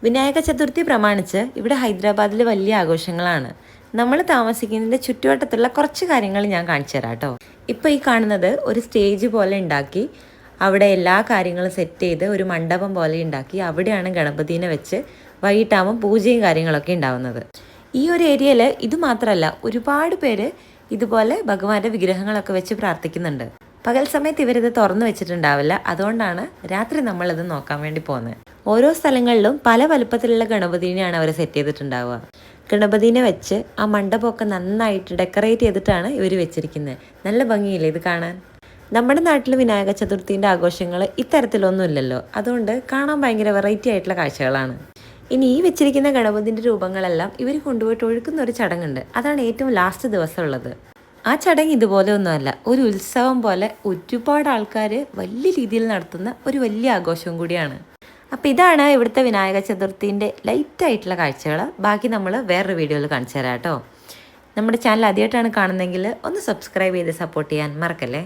വിനായക ചതുർത്ഥി പ്രമാണിച്ച് ഇവിടെ ഹൈദരാബാദിൽ വലിയ ആഘോഷങ്ങളാണ്. നമ്മൾ താമസിക്കുന്നതിൻ്റെ ചുറ്റുവട്ടത്തുള്ള കുറച്ച് കാര്യങ്ങൾ ഞാൻ കാണിച്ചു തരാം കേട്ടോ. ഇപ്പോൾ ഈ കാണുന്നത് ഒരു സ്റ്റേജ് പോലെ ഉണ്ടാക്കി അവിടെ എല്ലാ കാര്യങ്ങളും സെറ്റ് ചെയ്ത് ഒരു മണ്ഡപം പോലെ ഉണ്ടാക്കി അവിടെയാണ് ഗണപതിനെ വെച്ച് വൈകിട്ടാകുമ്പോൾ പൂജയും കാര്യങ്ങളൊക്കെ ഉണ്ടാവുന്നത്. ഈ ഒരു ഏരിയയിൽ ഇത് മാത്രമല്ല, ഒരുപാട് പേര് ഇതുപോലെ ഭഗവാന്റെ വിഗ്രഹങ്ങളൊക്കെ വെച്ച് പ്രാർത്ഥിക്കുന്നുണ്ട്. പകൽ സമയത്ത് ഇവരിത് തുറന്നു വെച്ചിട്ടുണ്ടാവില്ല, അതുകൊണ്ടാണ് രാത്രി നമ്മളിത് നോക്കാൻ വേണ്ടി പോകുന്നത്. ഓരോ സ്ഥലങ്ങളിലും പല വലുപ്പത്തിലുള്ള ഗണപതിനെയാണ് അവർ സെറ്റ് ചെയ്തിട്ടുണ്ടാവുക. ഗണപതിനെ വെച്ച് ആ മണ്ഡപമൊക്കെ നന്നായിട്ട് ഡെക്കറേറ്റ് ചെയ്തിട്ടാണ് ഇവർ വെച്ചിരിക്കുന്നത്. നല്ല ഭംഗിയില്ലേ ഇത് കാണാൻ? നമ്മുടെ നാട്ടിൽ വിനായക ചതുർത്ഥീൻ്റെ ആഘോഷങ്ങൾ ഇത്തരത്തിലൊന്നുമില്ലല്ലോ, അതുകൊണ്ട് കാണാൻ ഭയങ്കര വെറൈറ്റി ആയിട്ടുള്ള കാഴ്ചകളാണ്. ഇനി ഈ വെച്ചിരിക്കുന്ന ഗണപതിൻ്റെ രൂപങ്ങളെല്ലാം ഇവർ കൊണ്ടുപോയിട്ട് ഒഴുക്കുന്ന ഒരു ചടങ്ങുണ്ട്. അതാണ് ഏറ്റവും ലാസ്റ്റ് ദിവസം ഉള്ളത്. ആ ചടങ്ങ് ഇതുപോലെ ഒന്നുമല്ല, ഒരു ഉത്സവം പോലെ ഒരുപാട് ആൾക്കാർ വലിയ രീതിയിൽ നടത്തുന്ന ഒരു വലിയ ആഘോഷവും കൂടിയാണ്. അപ്പോൾ ഇതാണ് ഇവിടുത്തെ വിനായക ചതുർത്ഥീൻ്റെ ലൈറ്റായിട്ടുള്ള കാഴ്ചകൾ. ബാക്കി നമ്മൾ വേറൊരു വീഡിയോയിൽ കാണിച്ചു തരാം കേട്ടോ. നമ്മുടെ ചാനൽ ആദ്യമായിട്ടാണ് കാണുന്നതെങ്കിൽ ഒന്ന് സബ്സ്ക്രൈബ് ചെയ്ത് സപ്പോർട്ട് ചെയ്യാൻ മറക്കല്ലേ.